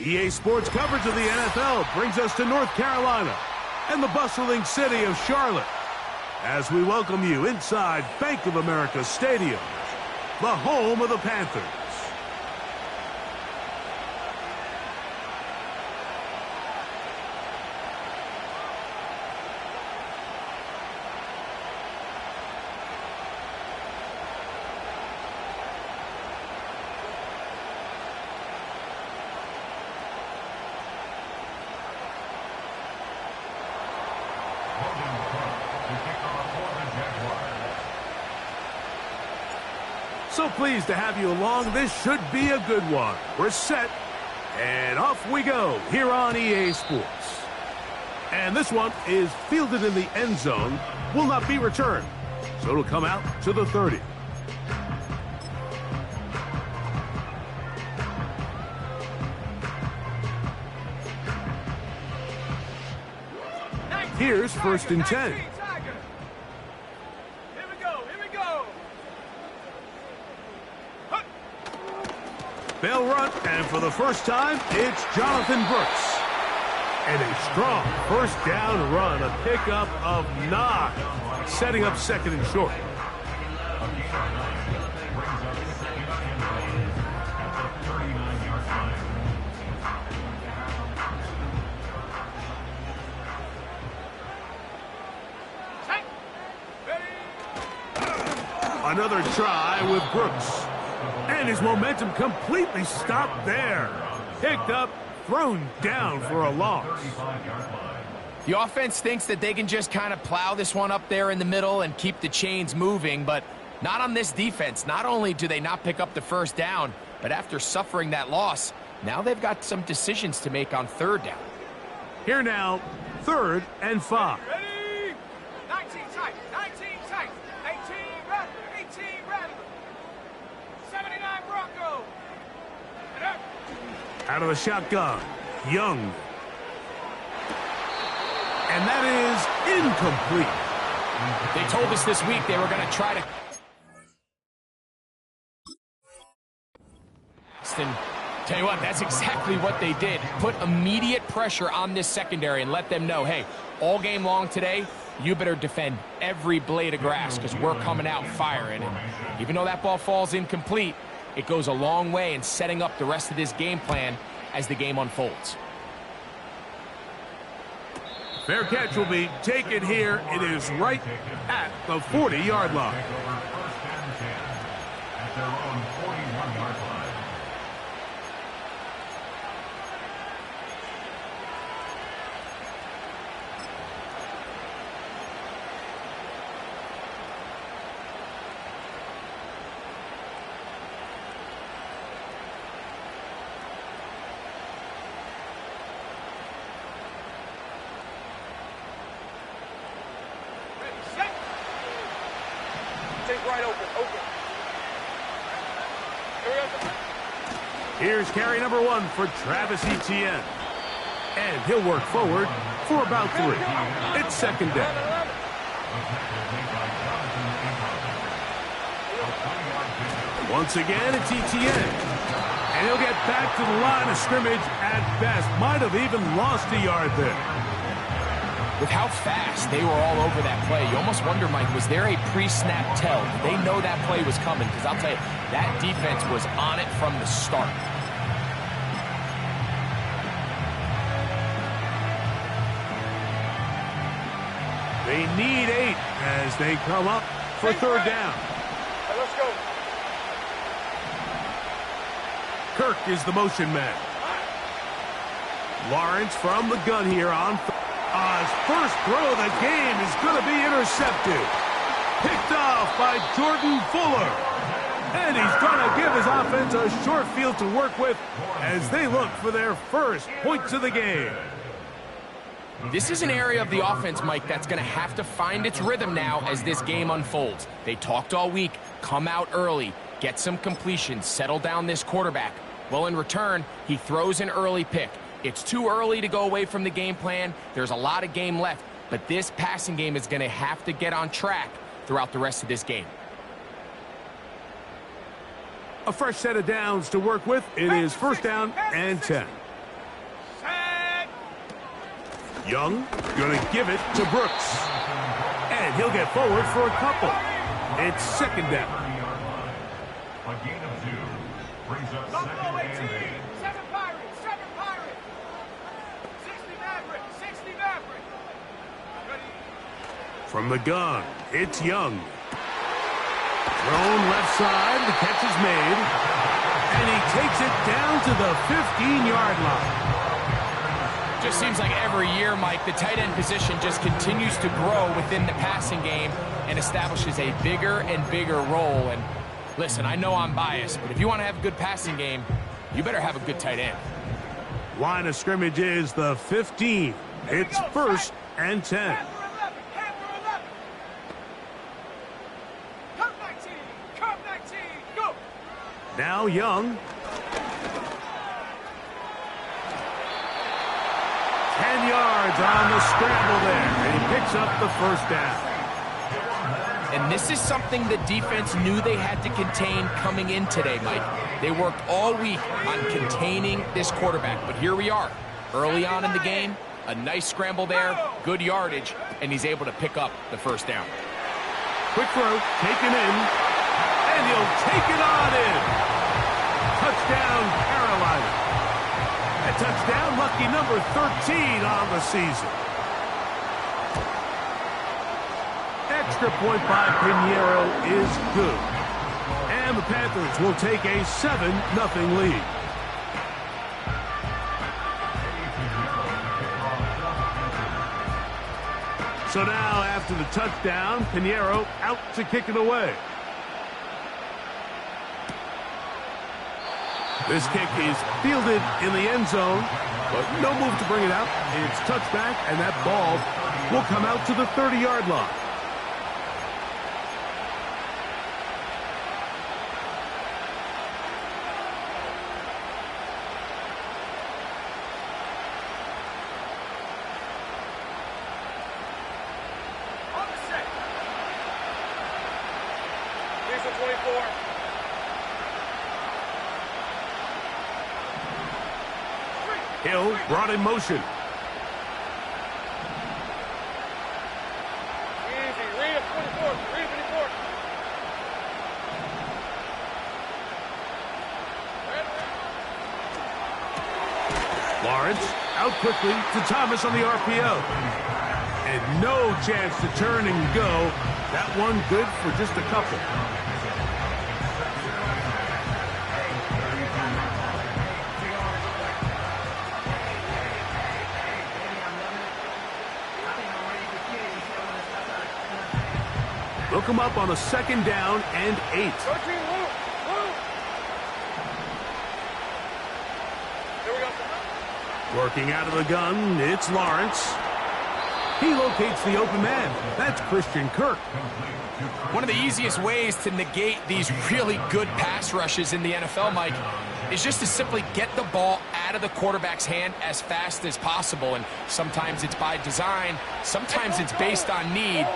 EA Sports coverage of the NFL brings us to North Carolina and the bustling city of Charlotte as we welcome you inside Bank of America Stadium, the home of the Panthers. So pleased to have you along. This should be a good one. We're set, and off we go here on EA Sports. And this one is fielded in the end zone, will not be returned, so it'll come out to the 30. Here's 1st and 10. They'll run, and for the first time, it's Jonathan Brooks. And a strong first down run, a pickup of 9, setting up 2nd and short. Another try with Brooks. And his momentum completely stopped there. Picked up, thrown down for a loss. The offense thinks that they can just kind of plow this one up there in the middle and keep the chains moving, but not on this defense. Not only do they not pick up the first down, but after suffering that loss, now they've got some decisions to make on 3rd down. Here now, 3rd and 5. Ready? 19 tight, 18 red, 18 red. 79 Bronco. Out of the shotgun, Young. And that is incomplete. They told us this week they were going to try to... Tell you what, that's exactly what they did. Put immediate pressure on this secondary and let them know, hey, all game long today, you better defend every blade of grass because we're coming out firing. And even though that ball falls incomplete, it goes a long way in setting up the rest of this game plan as the game unfolds. Fair catch will be taken here. It is right at the 40-yard line. At their own 41-yard line. Right open. Here's carry number 1 for Travis Etienne. And he'll work forward for about 3. It's 2nd down. Once again, it's Etienne. And he'll get back to the line of scrimmage at best. Might have even lost a yard there. With how fast they were all over that play, you almost wonder, Mike, was there a pre-snap tell? Did they know that play was coming? Because I'll tell you, that defense was on it from the start. They need 8 as they come up for 3rd down. Let's go. Kirk is the motion man. Lawrence from the gun here on his first throw of the game is going to be intercepted. Picked off by Jordan Fuller. And he's going to give his offense a short field to work with as they look for their first points of the game. This is an area of the offense, Mike, that's going to have to find its rhythm now as this game unfolds. They talked all week, come out early, get some completions, settle down this quarterback. Well, in return, he throws an early pick. It's too early to go away from the game plan. There's a lot of game left, but this passing game is going to have to get on track throughout the rest of this game. A fresh set of downs to work with. It is 1st down and 10. Young going to give it to Brooks. And he'll get forward for a couple. It's second down. A gain of 2 brings up Don't second go 18. and 8. 7 Pirates. 7 Pirates. 60 Maverick. 60 Maverick. Ready. From the gun, it's Young. Thrown left side, the catch is made. And he takes it down to the 15-yard line. Just seems like every year, Mike, the tight end position just continues to grow within the passing game and establishes a bigger and bigger role. And listen, I know I'm biased, but if you want to have a good passing game, you better have a good tight end. Line of scrimmage is the 15. It's first and 10. Panther 11. Panther 11. Come 19. Come 19. Go. Now Young. 10 yards on the scramble there, and he picks up the first down. And this is something the defense knew they had to contain coming in today, Mike. They worked all week on containing this quarterback, but here we are. Early on in the game, a nice scramble there, good yardage, and he's able to pick up the first down. Quick throw, taken in, and he'll take it on in. Touchdown, Carolina. A touchdown, lucky number 13 on the season. Extra point by Pinheiro is good. And the Panthers will take a 7-0 lead. So now, after the touchdown, Pinheiro out to kick it away. This kick is fielded in the end zone, but no move to bring it out. It's touchback, and that ball will come out to the 30-yard line. On the set. Here's the 24. Hill brought in motion. Easy. Read it 24. Read it 24. Lawrence out quickly to Thomas on the RPO. And no chance to turn and go. That one good for just a couple. Look him up on a second down and 8. Go team, move. Move. Here we go. Working out of the gun, it's Lawrence. He locates the open man. That's Christian Kirk. One of the easiest ways to negate these really good pass rushes in the NFL, Mike, is just to simply get the ball out of the quarterback's hand as fast as possible. And sometimes it's by design, sometimes it's based on need.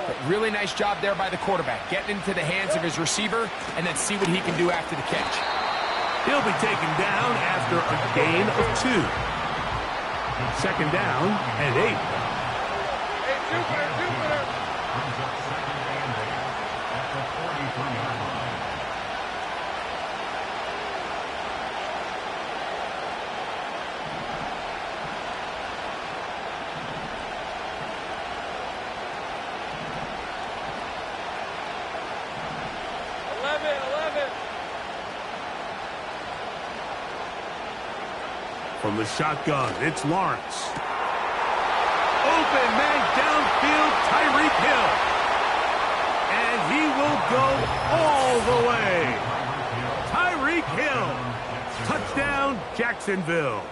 But really nice job there by the quarterback, getting into the hands of his receiver and then see what he can do after the catch. He'll be taken down after a gain of 2. Second down and 8. Hey, Jupiter, Jupiter. Brings up second and 8 at the 43-yard line. From the shotgun, it's Lawrence. Open man downfield, Tyreek Hill. And he will go all the way. Tyreek Hill. Touchdown, Jacksonville.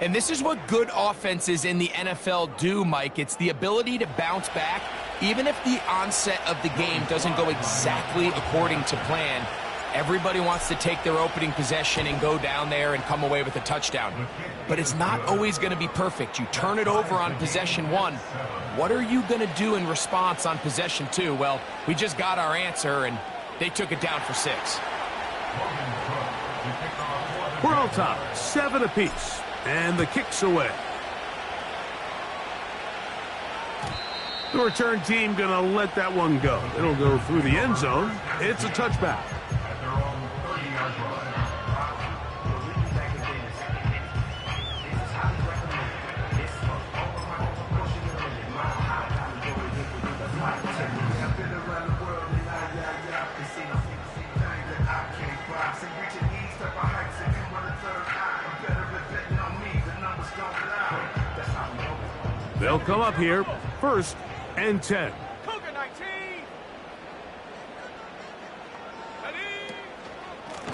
And this is what good offenses in the NFL do, Mike. It's the ability to bounce back, even if the onset of the game doesn't go exactly according to plan. Everybody wants to take their opening possession and go down there and come away with a touchdown. But it's not always going to be perfect. You turn it over on possession 1. What are you going to do in response on possession 2? Well, we just got our answer, and they took it down for 6. We're on top, 7 apiece, and the kick's away. The return team going to let that one go. It'll go through the end zone. It's a touchback. At their own 30-yard line. They'll come up here, 1st and 10. Cougar 19.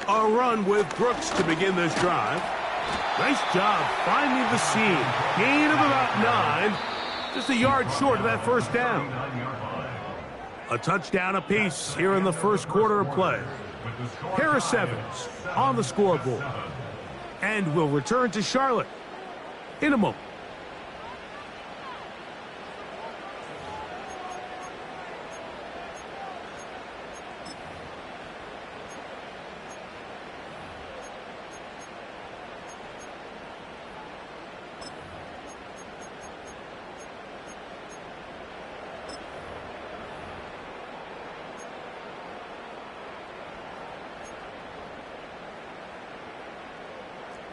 A run with Brooks to begin this drive. Nice job finding the seam. Gain of about 9. Just a yard short of that first down. A touchdown apiece here in the first quarter of play. Harris Evans on the scoreboard. And will return to Charlotte in a moment.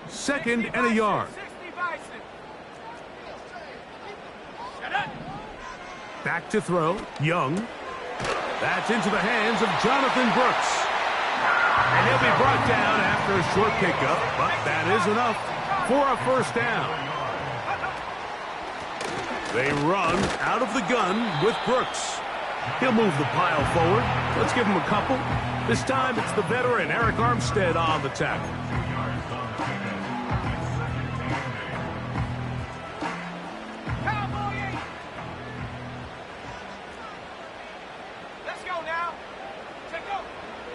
Second and a yard. Back to throw. Young. That's into the hands of Jonathan Brooks. And he'll be brought down after a short pickup, but that is enough for a first down. They run out of the gun with Brooks. He'll move the pile forward. Let's give him a couple. This time it's the veteran Eric Armstead on the tackle.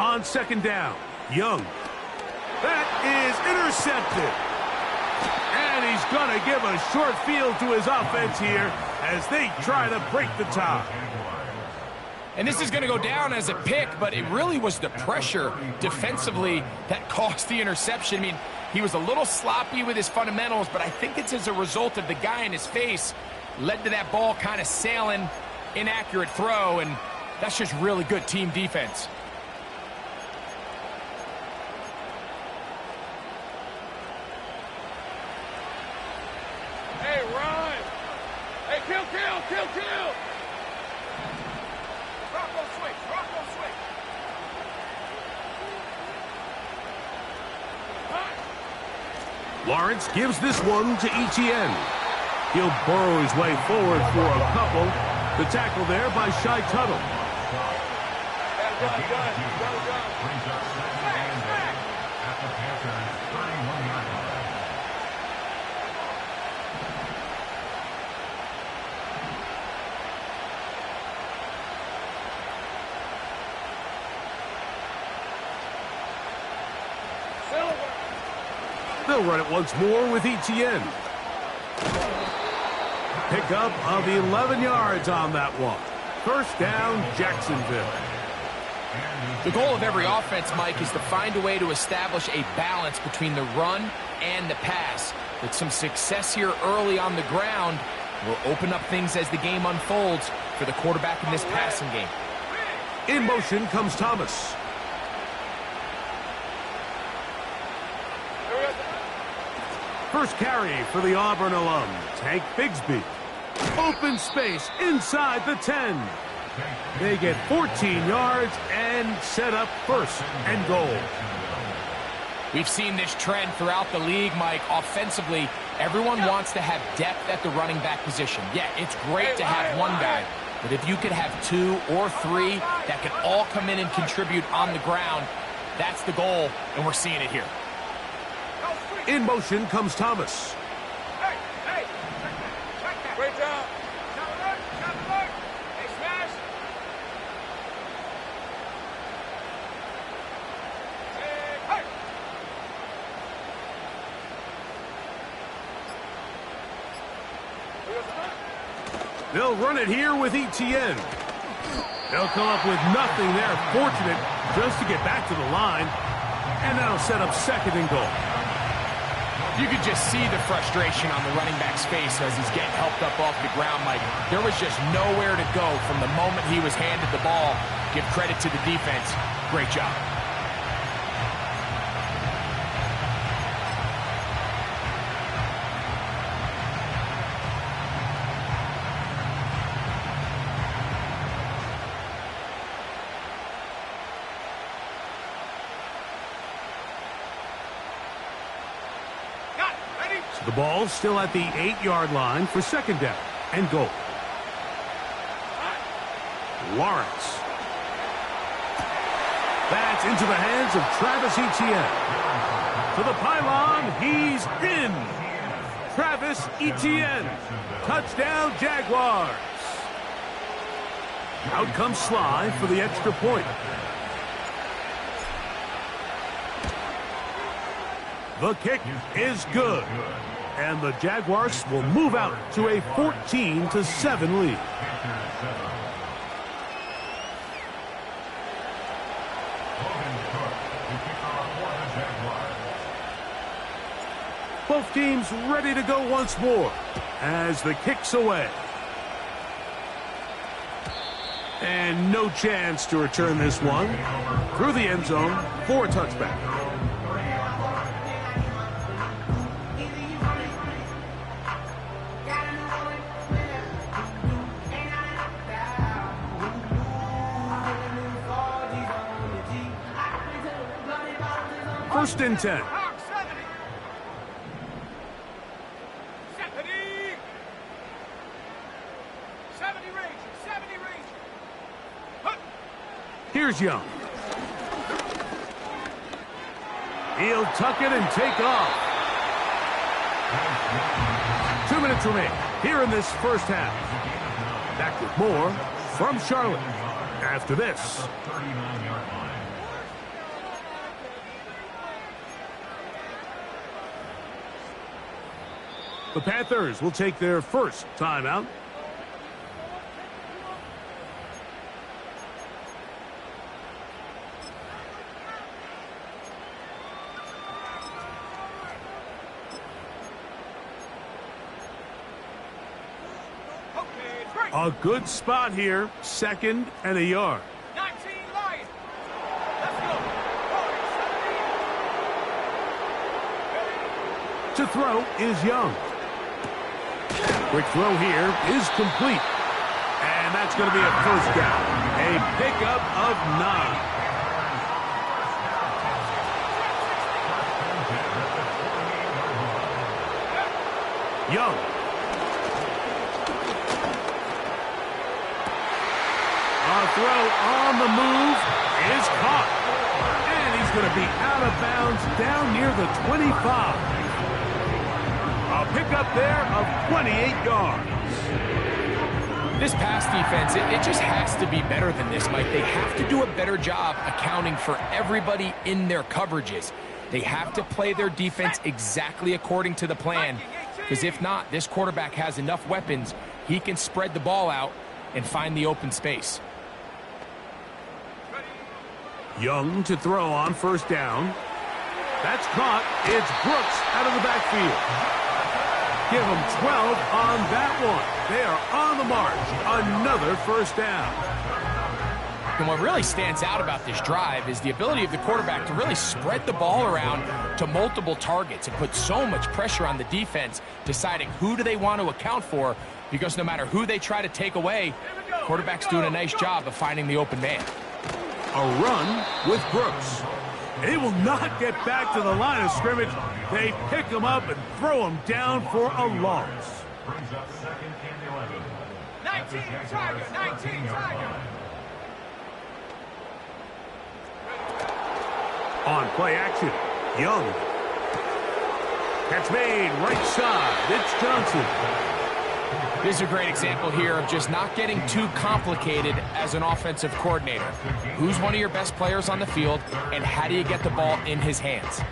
On second down, Young. That is intercepted. And he's going to give a short field to his offense here as they try to break the tie. And this is going to go down as a pick, but it really was the pressure defensively that caused the interception. I mean, he was a little sloppy with his fundamentals, but I think it's as a result of the guy in his face led to that ball kind of sailing, inaccurate throw, and that's just really good team defense. Hey, run. Hey, kill. Rocco switch. Lawrence gives this one to Etienne. He'll burrow his way forward for a couple. The tackle there by Shai Tuttle. Brings up second and 8 at the Panthers' 31-yard line. They'll run it once more with Etienne. Pickup of 11 yards on that one. First down, Jacksonville. The goal of every offense, Mike, is to find a way to establish a balance between the run and the pass. With some success here early on the ground will open up things as the game unfolds for the quarterback in this passing game. In motion comes Thomas. First carry for the Auburn alum, Tank Bigsby. Open space inside the 10. They get 14 yards and set up first and goal. We've seen this trend throughout the league, Mike. Offensively, everyone wants to have depth at the running back position. Yeah, it's great to have one guy, but if you could have 2 or 3 that can all come in and contribute on the ground, that's the goal, and we're seeing it here. In motion comes Thomas. Great job. They'll run it here with Etienne. They'll come up with nothing there. Fortunate just to get back to the line. And that'll set up second and goal. You could just see the frustration on the running back's face as he's getting helped up off the ground, Mike. There was just nowhere to go from the moment he was handed the ball. Give credit to the defense. Great job. The ball's still at the 8-yard line for second down and goal. Lawrence. That's into the hands of Travis Etienne. To the pylon, he's in. Travis Etienne. Touchdown, Jaguars. Out comes Sly for the extra point. The kick is good. And the Jaguars will move out to a 14-7 lead. Both teams ready to go once more as the kick's away. And no chance to return this one through the end zone for a touchback. First and 10. Here's Young. He'll tuck it and take off. 2 minutes remain here in this first half. Back with more from Charlotte after this. The Panthers will take their first timeout. A good spot here, second and a yard. 19 Lions. Let's go. To throw is Young. Quick throw here is complete. And that's going to be a first down. A pickup of 9. Young. A throw on the move is caught. And he's going to be out of bounds down near the 25. A pickup there of 28 yards. This pass defense, it just has to be better than this, Mike. They have to do a better job accounting for everybody in their coverages. They have to play their defense exactly according to the plan. Because if not, this quarterback has enough weapons, he can spread the ball out and find the open space. Young to throw on first down. That's caught. It's Brooks out of the backfield. Give them 12 on that one. They are on the march. Another first down. And what really stands out about this drive is the ability of the quarterback to really spread the ball around to multiple targets and put so much pressure on the defense, deciding who do they want to account for, because no matter who they try to take away, the quarterback's doing a nice job of finding the open man. A run with Brooks. They will not get back to the line of scrimmage. They pick him up and throw him down for a loss. Brings up second and 11. 19 Tiger, 19 Tiger. On play action, Young. Catch made right side. It's Johnson. This is a great example here of just not getting too complicated as an offensive coordinator. Who's one of your best players on the field, and how do you get the ball in his hands?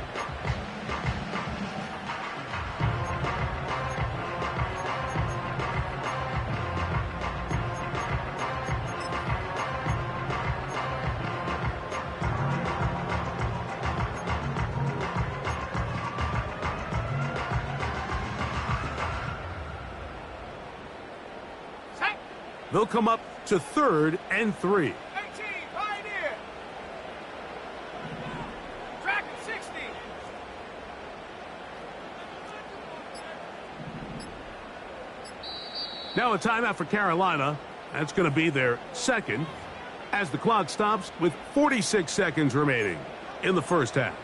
They'll come up to 3rd and 3. 18, Pioneer. Track at 60. Now a timeout for Carolina. That's going to be their second as the clock stops with 46 seconds remaining in the first half.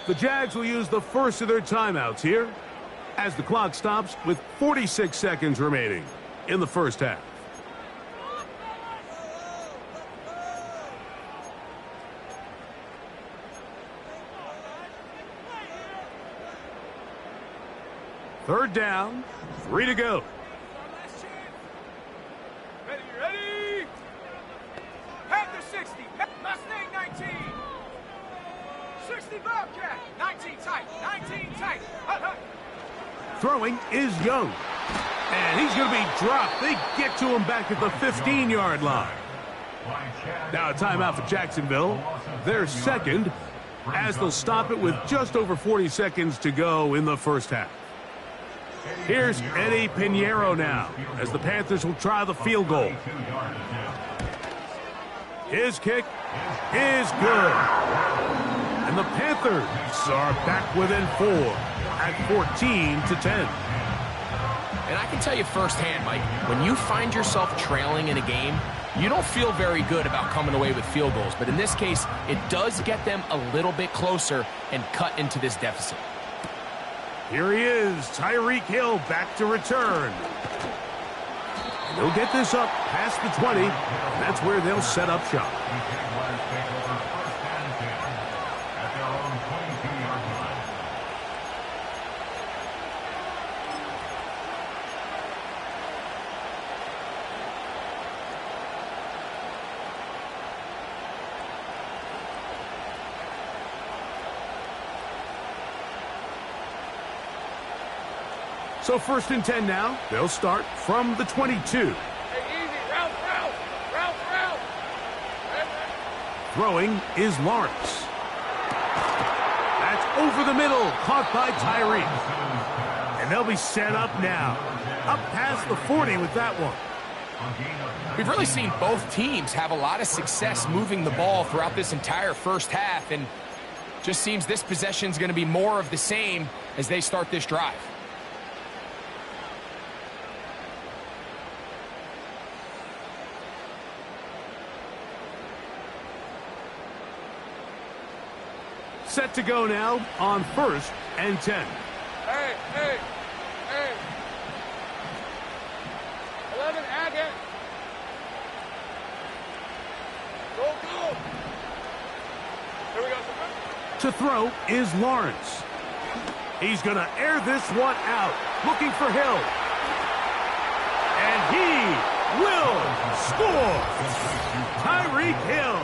The Jags will use the first of their timeouts here as the clock stops with 46 seconds remaining in the first half. Third down, 3 to go. Ready, ready. Panther 60. Mustang 19. 60 Bobcat. 19 tight. 19 tight. Hut, hut. Throwing is Young. And he's going to be dropped. They get to him back at the 15-yard line. Now a timeout for Jacksonville. Their second as they'll stop it with just over 40 seconds to go in the first half. Here's Eddie Pinheiro now as the Panthers will try the field goal. His kick is good. And the Panthers are back within 4 at 14-10. And I can tell you firsthand, Mike, when you find yourself trailing in a game, you don't feel very good about coming away with field goals. But in this case, it does get them a little bit closer and cut into this deficit. Here he is, Tyreek Hill back to return. And he'll get this up past the 20, and that's where they'll set up shop. So 1st and 10 now. They'll start from the 22. Hey, easy. Route. Throwing is Lawrence. That's over the middle, caught by Tyreek. And they'll be set up now. Up past the 40 with that one. We've really seen both teams have a lot of success moving the ball throughout this entire first half, and just seems this possession's going to be more of the same as they start this drive. Set to go now on 1st and 10. Hey. 11, Agate. Go. Here we go. To throw is Lawrence. He's going to air this one out, looking for Hill. And he will score. Tyreek Hill.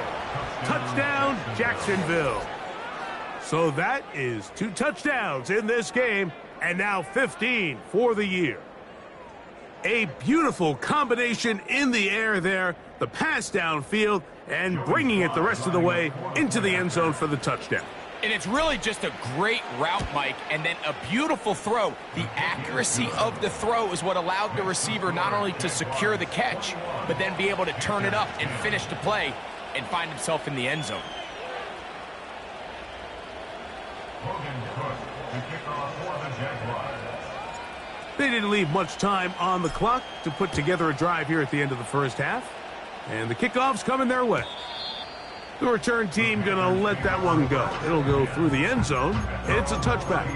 Touchdown, Jacksonville. So that is 2 touchdowns in this game, and now 15 for the year. A beautiful combination in the air there, the pass downfield, and bringing it the rest of the way into the end zone for the touchdown. And it's really just a great route, Mike, and then a beautiful throw. The accuracy of the throw is what allowed the receiver not only to secure the catch, but then be able to turn it up and finish the play and find himself in the end zone. They didn't leave much time on the clock to put together a drive here at the end of the first half. And the kickoff's coming their way. The return team going to let that one go. It'll go through the end zone. It's a touchback.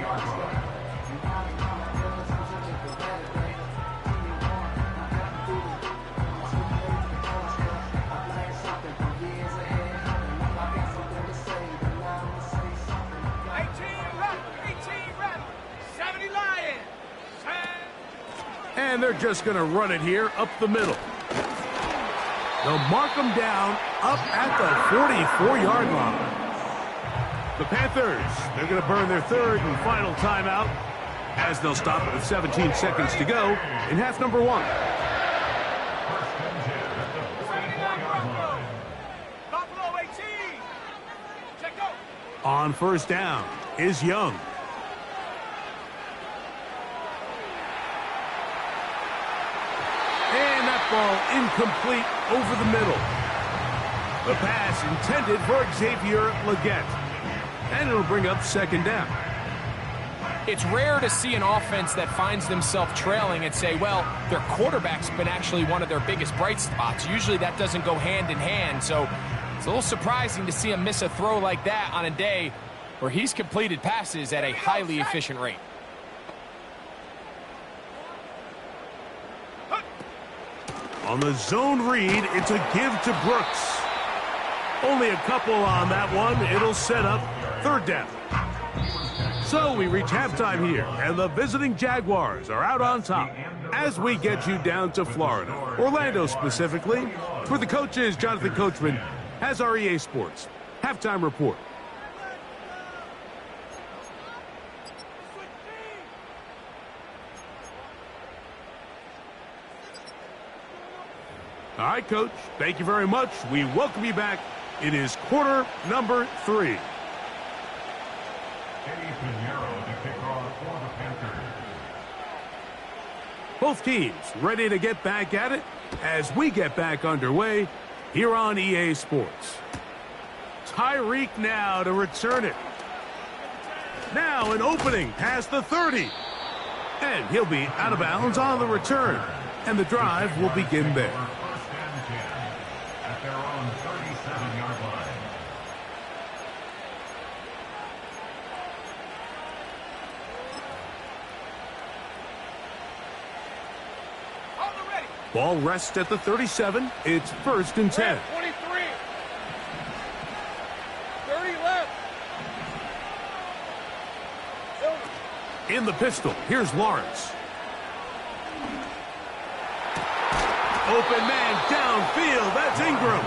And they're just going to run it here up the middle. They'll mark them down up at the 44-yard line. The Panthers, they're going to burn their 3rd and final timeout as they'll stop it with 17 seconds to go in half number 1. On first down is Young. And that ball incomplete over the middle. The pass intended for Xavier Legette. And it'll bring up second down. It's rare to see an offense that finds themselves trailing and say, well, their quarterback's been actually one of their biggest bright spots. Usually that doesn't go hand in hand, so it's a little surprising to see him miss a throw like that on a day where he's completed passes at a highly efficient rate. On the zone read, it's a give to Brooks. Only a couple on that one. It'll set up third down. So we reach halftime here, and the visiting Jaguars are out on top as we get you down to Florida, Orlando specifically, where the coaches, Jonathan Coachman, has our EA Sports halftime report. All right, Coach, thank you very much. We welcome you back. It is quarter number 3. Both teams ready to get back at it as we get back underway here on EA Sports. Tyreek now to return it. Now an opening past the 30. And he'll be out of bounds on the return. And the drive will begin there. First and 10 at their own 37-yard line. Ball rests at the 37. It's first and 10. 23. 30 left. In the pistol, here's Lawrence. Open man downfield. That's Ingram.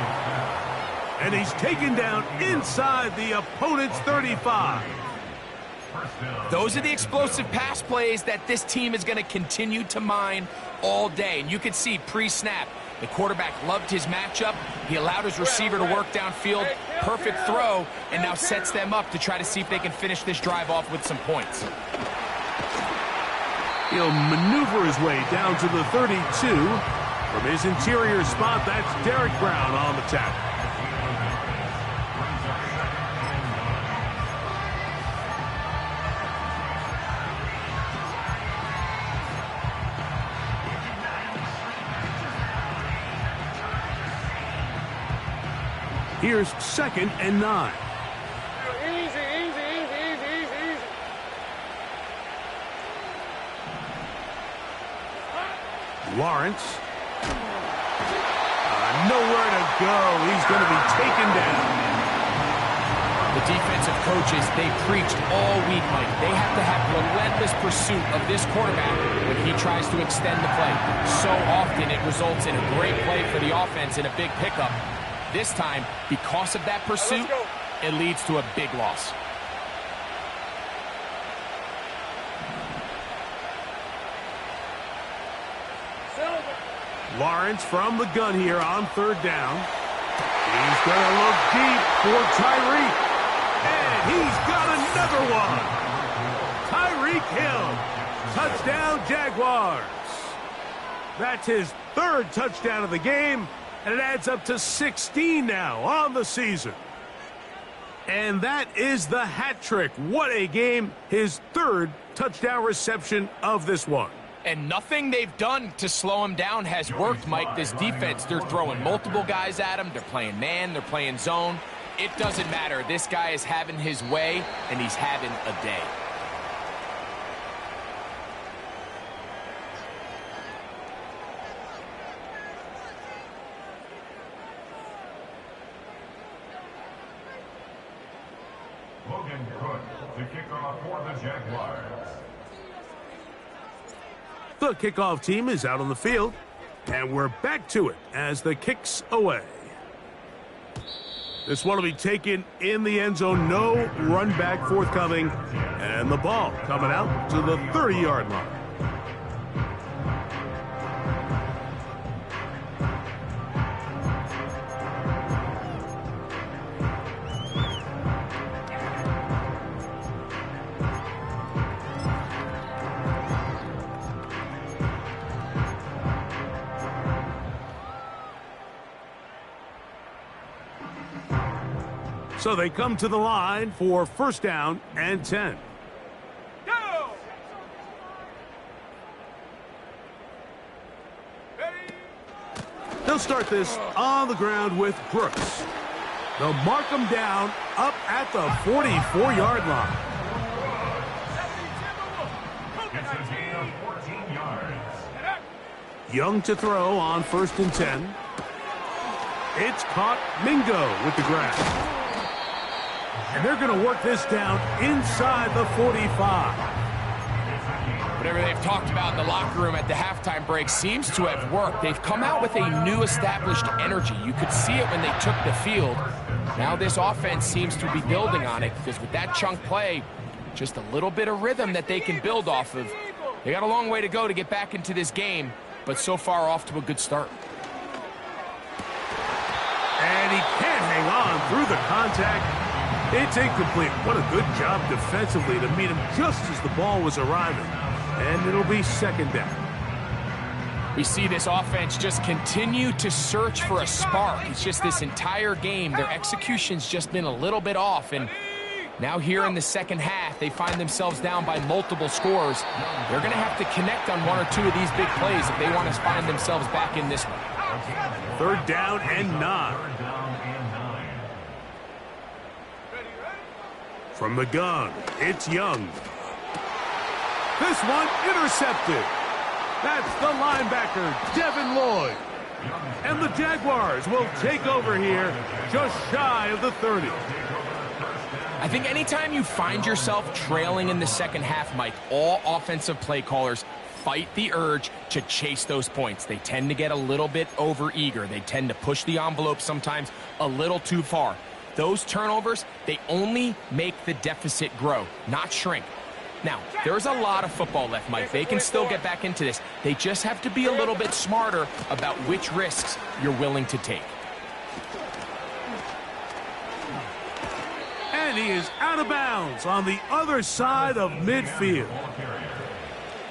And he's taken down inside the opponent's 35. Those are the explosive pass plays that this team is going to continue to mine all day. And you can see pre-snap, the quarterback loved his matchup. He allowed his receiver to work downfield. Perfect throw, and now sets them up to try to see if they can finish this drive off with some points. He'll maneuver his way down to the 32. From his interior spot, that's Derek Brown on the tackle. Here's second and 9. Easy. Lawrence. Nowhere to go. He's going to be taken down. The defensive coaches, they preached all week, Mike. They have to have relentless pursuit of this quarterback when he tries to extend the play. So often it results in a great play for the offense and a big pickup. This time, because of that pursuit, it leads to a big loss. Lawrence from the gun here on third down. He's going to look deep for Tyreek. And he's got another one. Tyreek Hill. Touchdown, Jaguars. That's his third touchdown of the game, and it adds up to 16 now on the season. And that is the hat trick. What a game. His third touchdown reception of this one. And nothing they've done to slow him down has worked, Mike. This defense, they're throwing multiple guys at him. They're playing man. They're playing zone. It doesn't matter. This guy is having his way, and he's having a day. Logan Cook to kick off for the Jaguars. The kickoff team is out on the field, and we're back to it as the kick's away. This one will be taken in the end zone. No run back forthcoming, and the ball coming out to the 30-yard line. So they come to the line for first down and 10. Go! They'll start this on the ground with Brooks. They'll mark him down up at the 44-yard line. It's a gain of 14 yards. Young to throw on first and 10. It's caught. Mingo with the grab. And they're going to work this down inside the 45. Whatever they've talked about in the locker room at the halftime break seems to have worked. They've come out with a new established energy. You could see it when they took the field. Now this offense seems to be building on it because with that chunk play, just a little bit of rhythm that they can build off of. They got a long way to go to get back into this game, but so far off to a good start. And he can't hang on through the contact. It's incomplete. What a good job defensively to meet him just as the ball was arriving. And it'll be second down. We see this offense just continue to search for a spark. It's just this entire game, their execution's just been a little bit off. And now here in the second half, they find themselves down by multiple scores. They're going to have to connect on one or two of these big plays if they want to find themselves back in this one. Third down and 9. From the gun, it's Young. This one intercepted. That's the linebacker, Devin Lloyd. And the Jaguars will take over here just shy of the 30. I think anytime you find yourself trailing in the second half, Mike, all offensive play callers fight the urge to chase those points. They tend to get a little bit overeager. They tend to push the envelope sometimes a little too far. Those turnovers, they only make the deficit grow, not shrink. Now, there's a lot of football left, Mike. They can still get back into this. They just have to be a little bit smarter about which risks you're willing to take. And he is out of bounds on the other side of midfield.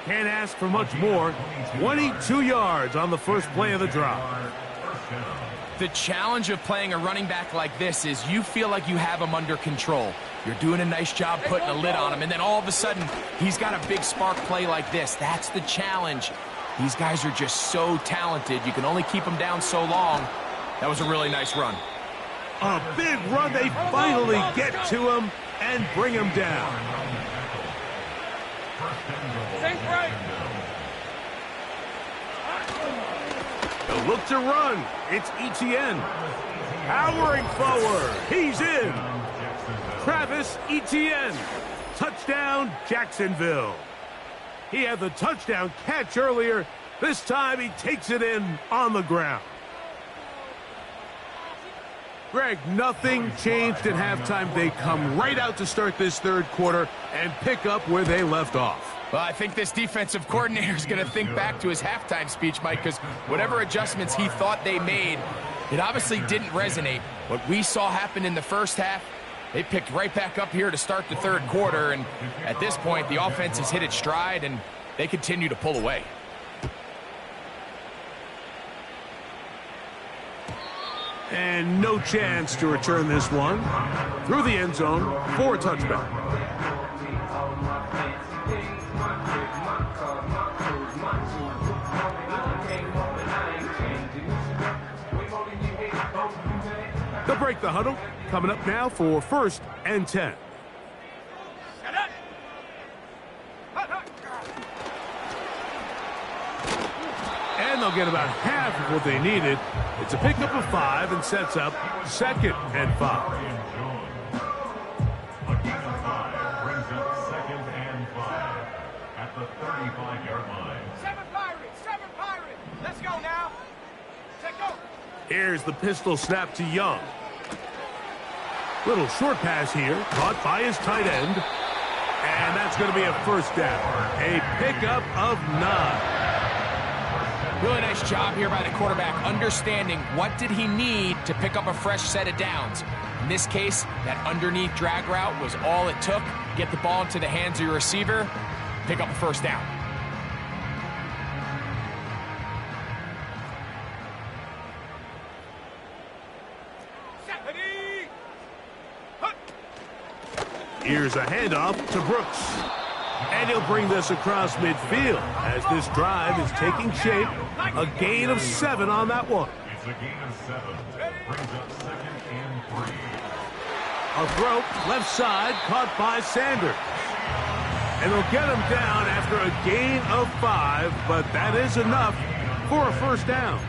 Can't ask for much more. 22 yards on the first play of the drive. The challenge of playing a running back like this is you feel like you have him under control. You're doing a nice job putting a lid on him, and then all of a sudden, he's got a big spark play like this. That's the challenge. These guys are just so talented. You can only keep them down so long. That was a really nice run. A big run. They finally get to him and bring him down. Think right. They'll look to run. It's Etienne. Powering forward. He's in. Travis Etienne. Touchdown, Jacksonville. He had the touchdown catch earlier. This time he takes it in on the ground. Greg, nothing changed at halftime. They come right out to start this third quarter and pick up where they left off. Well, I think this defensive coordinator is going to think back to his halftime speech, Mike, because whatever adjustments he thought they made, it obviously didn't resonate. What we saw happen in the first half, they picked right back up here to start the third quarter, and at this point, the offense has hit its stride, and they continue to pull away. And no chance to return this one through the end zone for a touchback. They'll break the huddle. Coming up now for first and 10. And they'll get about half of what they needed. It's a pickup of 5 and sets up second and 5. A gain of 5 brings up second and 5 at the 35-yard line. 7 Pirates. Let's go now. Take go. Here's the pistol snap to Young. Little short pass here, caught by his tight end. And that's going to be a first down. A pickup of 9. Really nice job here by the quarterback, understanding what did he need to pick up a fresh set of downs. In this case, that underneath drag route was all it took. Get the ball into the hands of your receiver, pick up a first down. Here's a handoff to Brooks. And he'll bring this across midfield as this drive is taking shape. A gain of 7 on that one. It's a gain of 7. Brings up 2nd and 3. A throw left side caught by Sanders. And they'll get him down after a gain of 5, but that is enough for a first down.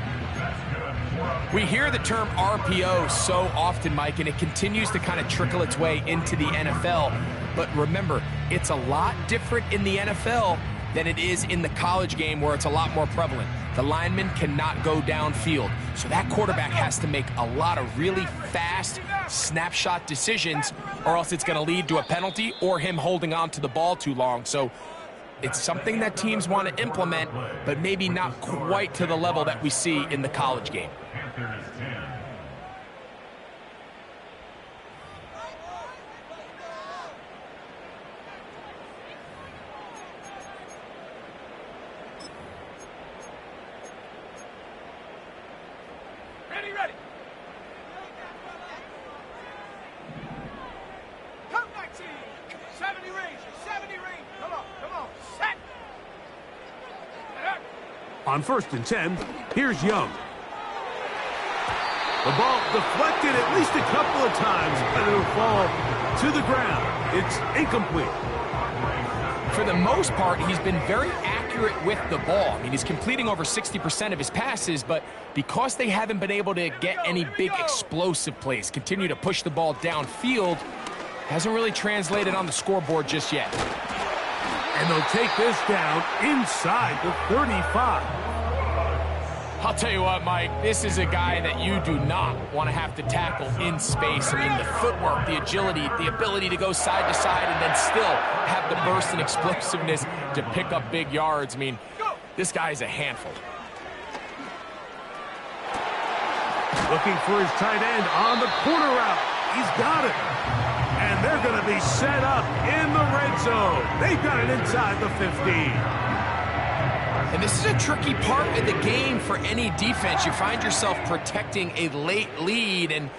We hear the term RPO so often, Mike, and it continues to kind of trickle its way into the NFL. But remember, it's a lot different in the NFL than it is in the college game where it's a lot more prevalent. The lineman cannot go downfield, so that quarterback has to make a lot of really fast snapshot decisions, or else it's going to lead to a penalty or him holding on to the ball too long. So it's something that teams want to implement, but maybe not quite to the level that we see in the college game. Panthers 10. Ready. Come 19. 70 range. 70 range. Come on. Set. On 1st and 10, here's Young. The ball deflected at least a couple of times, and it'll fall to the ground. It's incomplete. For the most part, he's been very accurate with the ball. I mean, he's completing over 60% of his passes, but because they haven't been able to get any big explosive plays, continue to push the ball downfield, hasn't really translated on the scoreboard just yet. And they'll take this down inside the 35. I'll tell you what, Mike, this is a guy that you do not want to have to tackle in space. I mean, the footwork, the agility, the ability to go side to side and then still have the burst and explosiveness to pick up big yards. I mean, this guy is a handful. Looking for his tight end on the corner route. He's got it. And they're going to be set up in the red zone. They've got it inside the 15. And this is a tricky part of the game for any defense. You find yourself protecting a late lead, and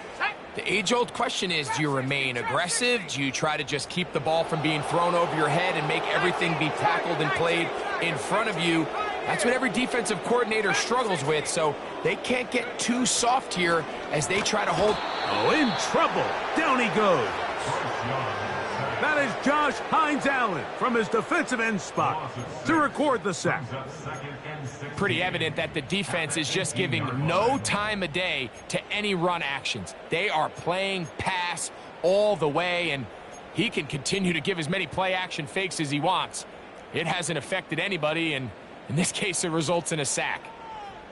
the age-old question is, do you remain aggressive? Do you try to just keep the ball from being thrown over your head and make everything be tackled and played in front of you? That's what every defensive coordinator struggles with, so they can't get too soft here as they try to hold. Oh, in trouble. Down he goes. That is Josh Hines-Allen from his defensive end spot to record the sack. Pretty evident that the defense is just giving no time of day to any run actions. They are playing pass all the way, and he can continue to give as many play-action fakes as he wants. It hasn't affected anybody, and in this case, it results in a sack.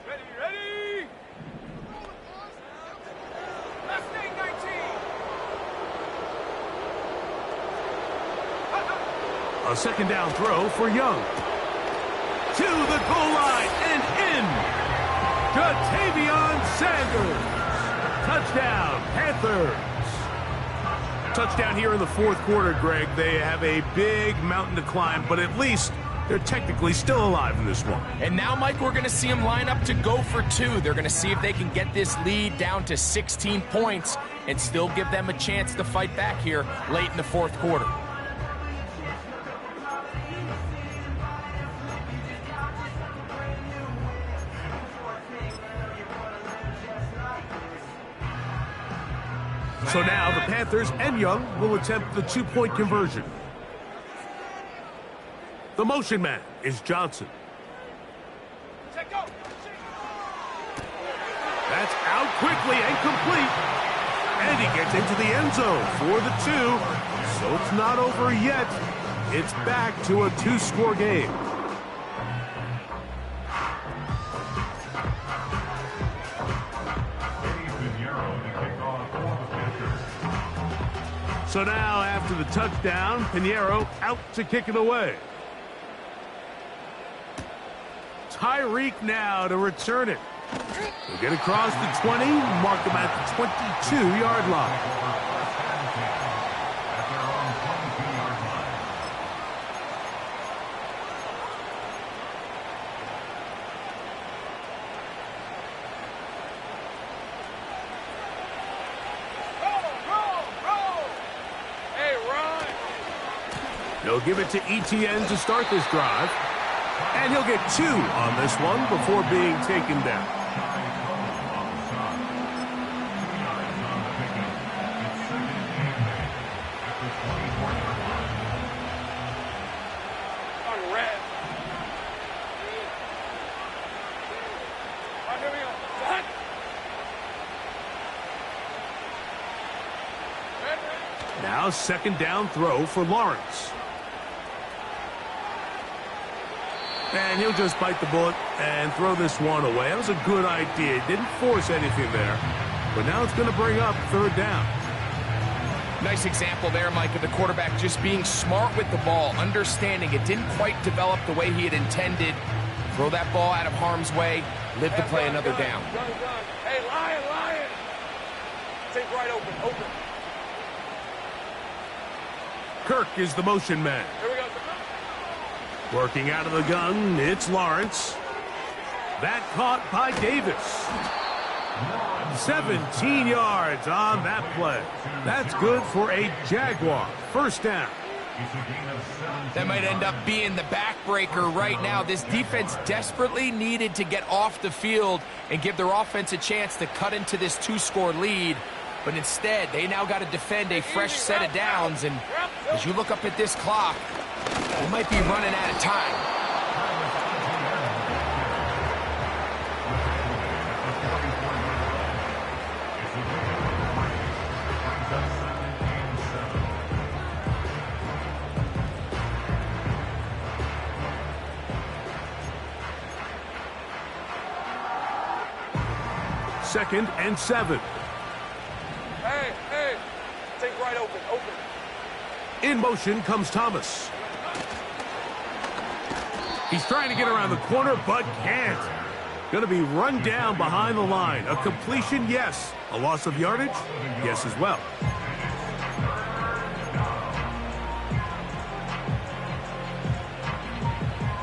Ready. Left wing 19. A 2nd down throw for Young. To the goal line and in. Jatavion Sanders. Touchdown, Panthers. Touchdown here in the 4th quarter, Greg. They have a big mountain to climb, but at least they're technically still alive in this one. And now, Mike, we're going to see them line up to go for 2. They're going to see if they can get this lead down to 16 points and still give them a chance to fight back here late in the 4th quarter. So now the Panthers and Young will attempt the 2-point conversion. The motion man is Johnson. Take go. That's out quickly and complete. And he gets into the end zone for the 2. So it's not over yet. It's back to a 2-score game. So now, after the touchdown, Pinheiro out to kick it away. Tyreek now to return it. He'll get across the 20, mark him at the 22-yard line. He'll give it to ETN to start this drive. And he'll get 2 on this one before being taken down. Now second down throw for Lawrence. And he'll just bite the bullet and throw this one away. That was a good idea. Didn't force anything there. But now it's going to bring up third down. Nice example there, Mike, of the quarterback just being smart with the ball, understanding it didn't quite develop the way he had intended. Throw that ball out of harm's way, live to play another down. Hey, Lion! Take right open. Kirk is the motion man. Here we go. Working out of the gun, it's Lawrence. That caught by Davis. 17 yards on that play. That's good for a Jaguar. First down. That might end up being the backbreaker right now. This defense desperately needed to get off the field and give their offense a chance to cut into this 2-score lead. But instead, they now got to defend a fresh set of downs. And as you look up at this clock, they might be running out of time. Second and 7. Hey, take right open. In motion comes Thomas. He's trying to get around the corner, but can't. Going to be run down behind the line. A completion, yes. A loss of yardage, yes as well.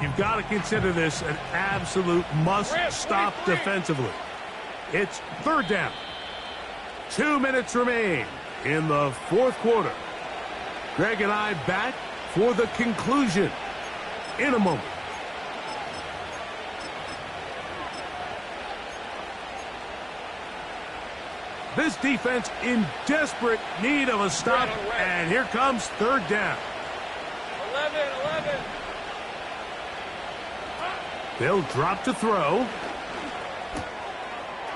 You've got to consider this an absolute must-stop defensively. It's third down. 2 minutes remain in the fourth quarter. Greg and I back for the conclusion in a moment. This defense in desperate need of a stop, and here comes third down. 11. They'll drop to throw.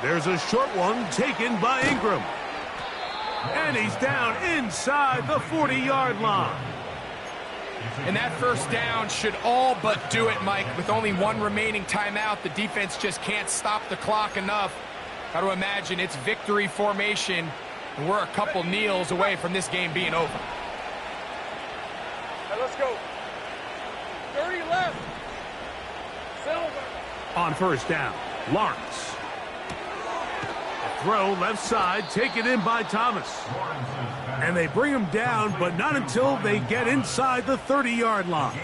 There's a short one taken by Ingram. And he's down inside the 40-yard line. And that first down should all but do it, Mike. With only one remaining timeout, the defense just can't stop the clock enough. Got to imagine it's victory formation, and we're a couple kneels away from this game being over. Hey, let's go. 30 left. Silver. On first down, Lawrence. Throw left side, taken in by Thomas. And they bring him down, but not until they get inside the 30-yard line.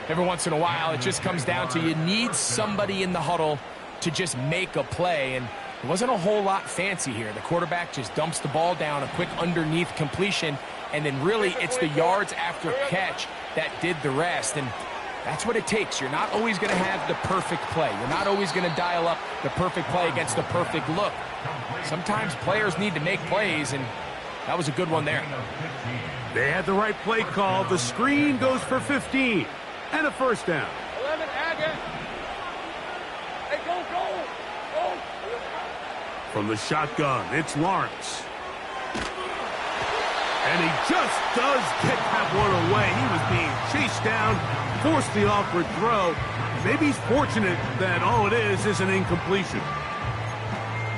Every once in a while, it just comes down to you need somebody in the huddle to just make a play, and it wasn't a whole lot fancy here. The quarterback just dumps the ball down, a quick underneath completion, and then really it's the yards after catch that did the rest. And that's what it takes. You're not always going to have the perfect play. You're not always going to dial up the perfect play against the perfect look. Sometimes players need to make plays, and that was a good one there. They had the right play call. The screen goes for 15 and a first down. 11, Agate. Hey, go. From the shotgun, it's Lawrence. And he just does get that one away. He was being chased down, forced the awkward throw. Maybe he's fortunate that all it is an incompletion.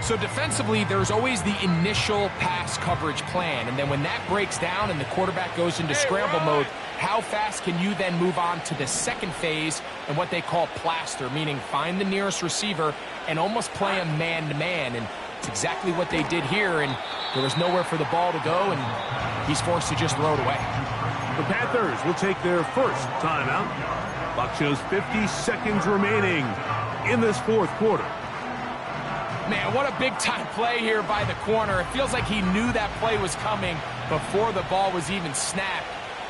So defensively, there's always the initial pass coverage plan, and then when that breaks down and the quarterback goes into scramble mode, how fast can you then move on to the second phase and what they call plaster, meaning find the nearest receiver and almost play him man-to-man, and it's exactly what they did here, and there was nowhere for the ball to go, and he's forced to just throw it away. The Panthers will take their first timeout. Clock shows 50 seconds remaining in this fourth quarter. Man, what a big-time play here by the corner. It feels like he knew that play was coming before the ball was even snapped.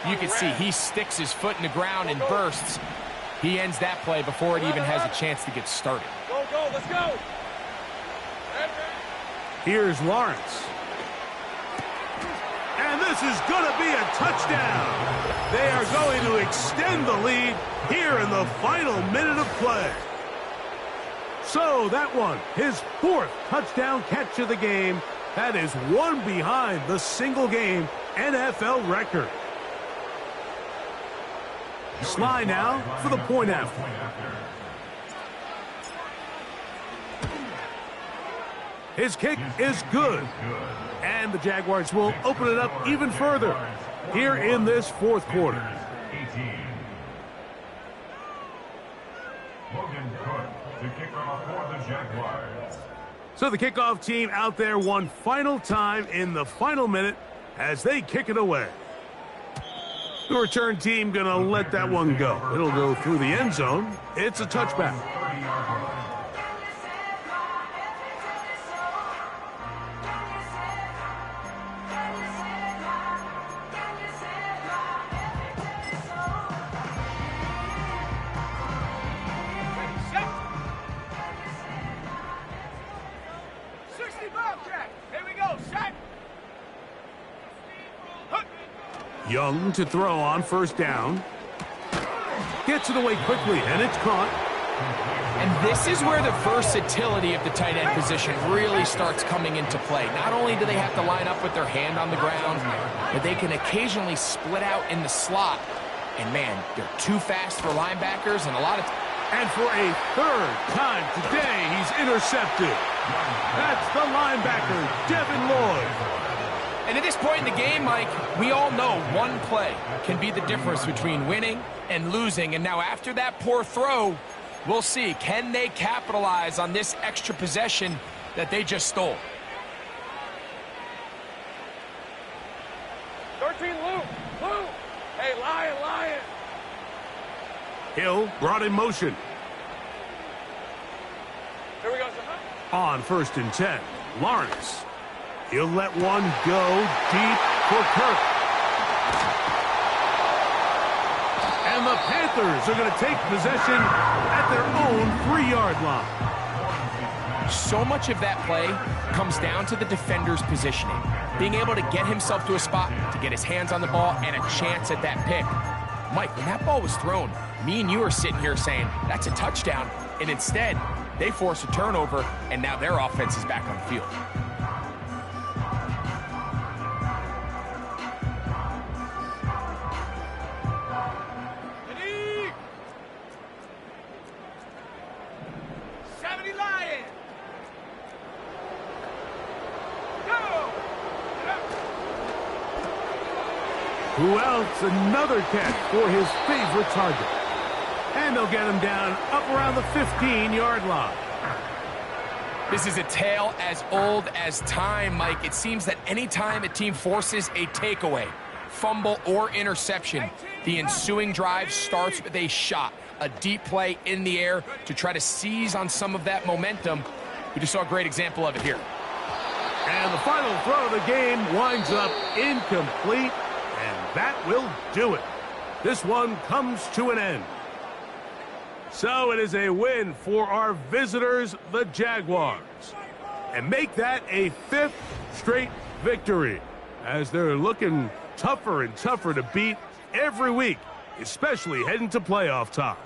You can see he sticks his foot in the ground and bursts. He ends that play before it even has a chance to get started. Go, go, let's go. Here's Lawrence. And this is going to be a touchdown. They are going to extend the lead here in the final minute of play. So that one, his 4th touchdown catch of the game. That is one behind the single-game NFL record. Sly now for the point after. His kick is good. And the Jaguars will open it up even further here in this 4th quarter. So the kickoff team out there one final time in the final minute as they kick it away. The return team going to let that one go. It'll go through the end zone. It's a touchback. Young to throw on first down. Gets it away quickly, and it's caught. And this is where the versatility of the tight end position really starts coming into play. Not only do they have to line up with their hand on the ground, but they can occasionally split out in the slot. And, man, they're too fast for linebackers and a lot of... And for a 3rd time today, he's intercepted. That's the linebacker, Devin Lloyd. And at this point in the game, Mike, we all know one play can be the difference between winning and losing. And now after that poor throw, we'll see. Can they capitalize on this extra possession that they just stole? 13, Lou. Hey, Lion. Hill brought in motion. Here we go, On 1st and 10, Lawrence. He'll let one go deep for Kirk. And the Panthers are going to take possession at their own 3-yard line. So much of that play comes down to the defender's positioning. Being able to get himself to a spot, to get his hands on the ball, and a chance at that pick. Mike, when that ball was thrown, me and you are sitting here saying, that's a touchdown. And instead, they force a turnover, and now their offense is back on the field. Who else? Another catch for his favorite target. And they'll get him down up around the 15-yard line. This is a tale as old as time, Mike. It seems that any time a team forces a takeaway, fumble, or interception, the ensuing drive starts with a shot, a deep play in the air to try to seize on some of that momentum. We just saw a great example of it here. And the final throw of the game winds up incomplete. And that will do it. This one comes to an end. So it is a win for our visitors, the Jaguars. And make that a 5th straight victory, as they're looking tougher and tougher to beat every week, especially heading to playoff time.